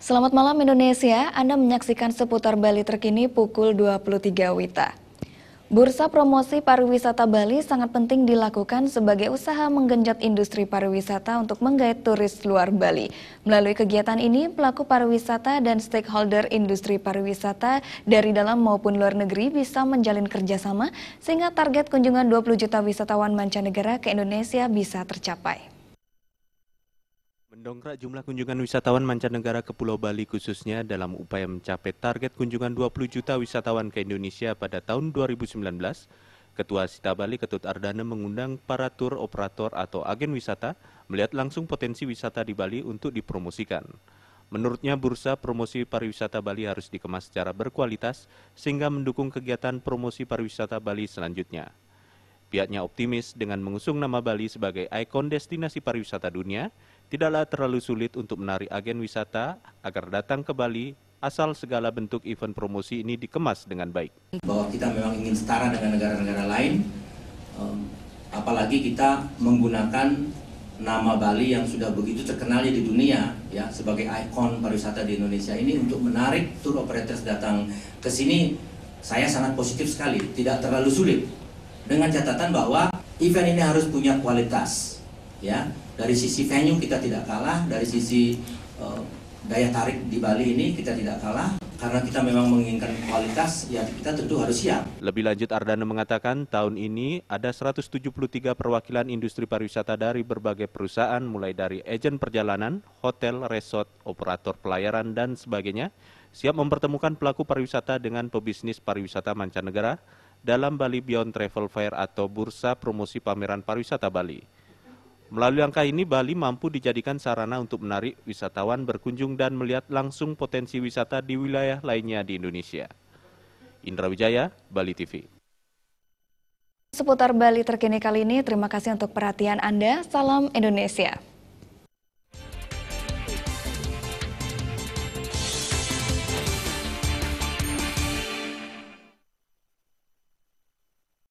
Selamat malam Indonesia, Anda menyaksikan seputar Bali terkini pukul 23 WITA. Bursa promosi pariwisata Bali sangat penting dilakukan sebagai usaha menggenjot industri pariwisata untuk menggait turis luar Bali. Melalui kegiatan ini, pelaku pariwisata dan stakeholder industri pariwisata dari dalam maupun luar negeri bisa menjalin kerjasama sehingga target kunjungan 20 juta wisatawan mancanegara ke Indonesia bisa tercapai. Mendongkrak jumlah kunjungan wisatawan mancanegara ke Pulau Bali khususnya dalam upaya mencapai target kunjungan 20 juta wisatawan ke Indonesia pada tahun 2019, Ketua Sita Bali Ketut Ardana mengundang para tur operator atau agen wisata melihat langsung potensi wisata di Bali untuk dipromosikan. Menurutnya, bursa promosi pariwisata Bali harus dikemas secara berkualitas sehingga mendukung kegiatan promosi pariwisata Bali selanjutnya. Pihaknya optimis dengan mengusung nama Bali sebagai ikon destinasi pariwisata dunia, tidaklah terlalu sulit untuk menarik agen wisata agar datang ke Bali asal segala bentuk event promosi ini dikemas dengan baik. Bahwa kita memang ingin setara dengan negara-negara lain, apalagi kita menggunakan nama Bali yang sudah begitu terkenal di dunia ya sebagai ikon pariwisata di Indonesia ini untuk menarik tour operators datang ke sini. Saya sangat positif sekali, tidak terlalu sulit. Dengan catatan bahwa event ini harus punya kualitas, ya. Dari sisi venue kita tidak kalah, dari sisi daya tarik di Bali ini kita tidak kalah, karena kita memang menginginkan kualitas, ya kita tentu harus siap. Lebih lanjut, Ardana mengatakan tahun ini ada 173 perwakilan industri pariwisata dari berbagai perusahaan, mulai dari agen perjalanan, hotel, resort, operator pelayaran, dan sebagainya, siap mempertemukan pelaku pariwisata dengan pebisnis pariwisata mancanegara dalam Bali Beyond Travel Fair atau Bursa Promosi Pameran Pariwisata Bali. Melalui angka ini, Bali mampu dijadikan sarana untuk menarik wisatawan berkunjung dan melihat langsung potensi wisata di wilayah lainnya di Indonesia. Indra Wijaya, Bali TV. Seputar Bali terkini kali ini, terima kasih untuk perhatian Anda. Salam Indonesia.